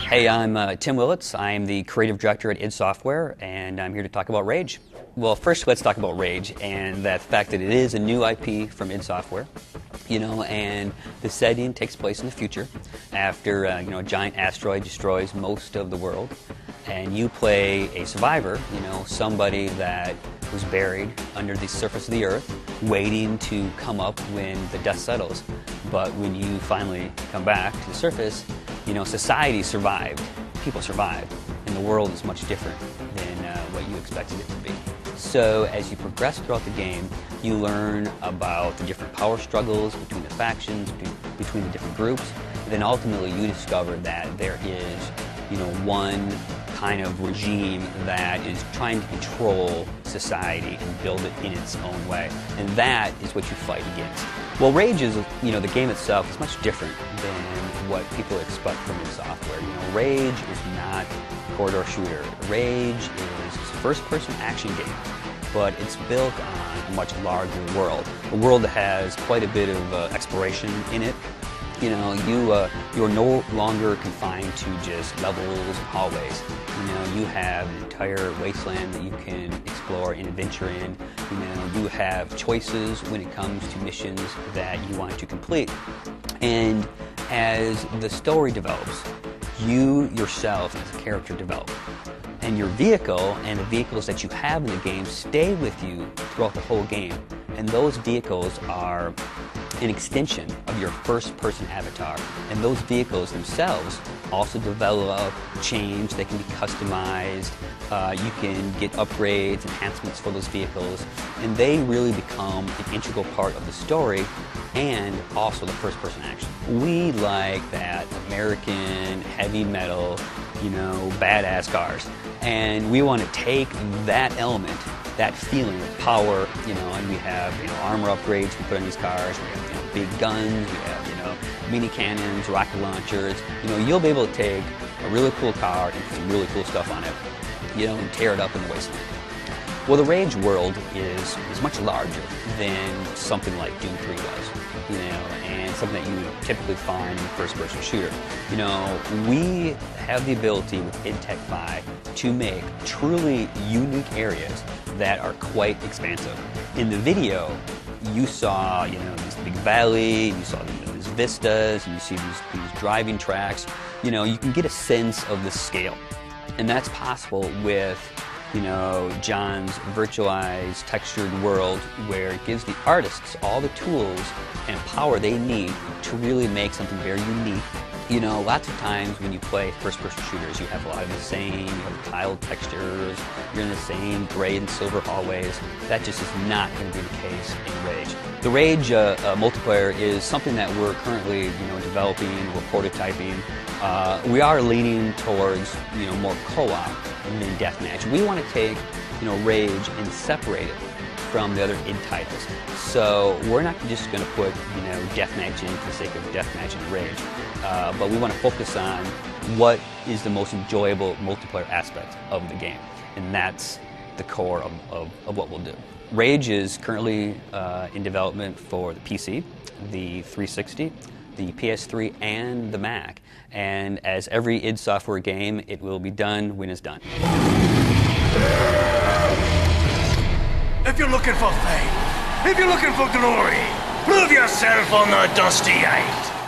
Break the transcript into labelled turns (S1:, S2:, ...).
S1: Hey, I'm Tim Willits. I'm the creative director at id Software, and I'm here to talk about Rage. Well, first let's talk about Rage and the fact that it is a new IP from id Software. And the setting takes place in the future after a giant asteroid destroys most of the world, and you play a survivor, somebody that was buried under the surface of the earth, waiting to come up when the dust settles. But when you finally come back to the surface, society survived, people survived, and the world is much different than what you expected it to be. So as you progress throughout the game, you learn about the different power struggles between the factions, between the different groups, and then ultimately you discover that there is, one kind of regime that is trying to control society and build it in its own way. And that is what you fight against. Well, Rage is, the game itself is much different than what people expect from id Software. Rage is not a corridor shooter. Rage is a first-person action game, but it's built on a much larger world. A world that has quite a bit of exploration in it. You're no longer confined to just levels and hallways. You have an entire wasteland that you can explore and adventure in. You have choices when it comes to missions that you want to complete. And as the story develops, you yourself as a character develop. And your vehicle and the vehicles that you have in the game stay with you throughout the whole game. And those vehicles are an extension of your first-person avatar. And those vehicles themselves also develop, change, they can be customized, you can get upgrades, enhancements for those vehicles, and they really become an integral part of the story and also the first-person action. We like that American heavy metal, badass cars. And we want to take that element, that feeling of power, and we have, armor upgrades we put on these cars, we have, big guns, we have, mini cannons, rocket launchers. You'll be able to take a really cool car and put some really cool stuff on it, and tear it up in the wasteland. Well, the Rage world is much larger than something like Doom 3 was, and something that you would typically find in a first-person shooter. We have the ability with id Tech 5 to make truly unique areas that are quite expansive. In the video, you saw, this big valley, you saw these vistas, and you see these driving tracks. You can get a sense of the scale, and that's possible with John's virtualized, textured world, where it gives the artists all the tools and power they need to really make something very unique. Lots of times when you play first-person shooters, you have a lot of the same, you have tiled textures, you're in the same gray and silver hallways. That just is not going to be the case in Rage. The Rage multiplayer is something that we're currently, developing, we're prototyping. We are leaning towards, more co-op than deathmatch. We want to take, Rage and separate it from the other id titles. So we're not just going to put, deathmatch in for the sake of deathmatch in Rage, but we want to focus on what is the most enjoyable multiplayer aspect of the game, and that's the core of what we'll do. Rage is currently in development for the PC, the 360, the PS3, and the Mac. And as every id Software game, it will be done when it's done.
S2: If you're looking for fame, if you're looking for glory, prove yourself on the Dusty 8.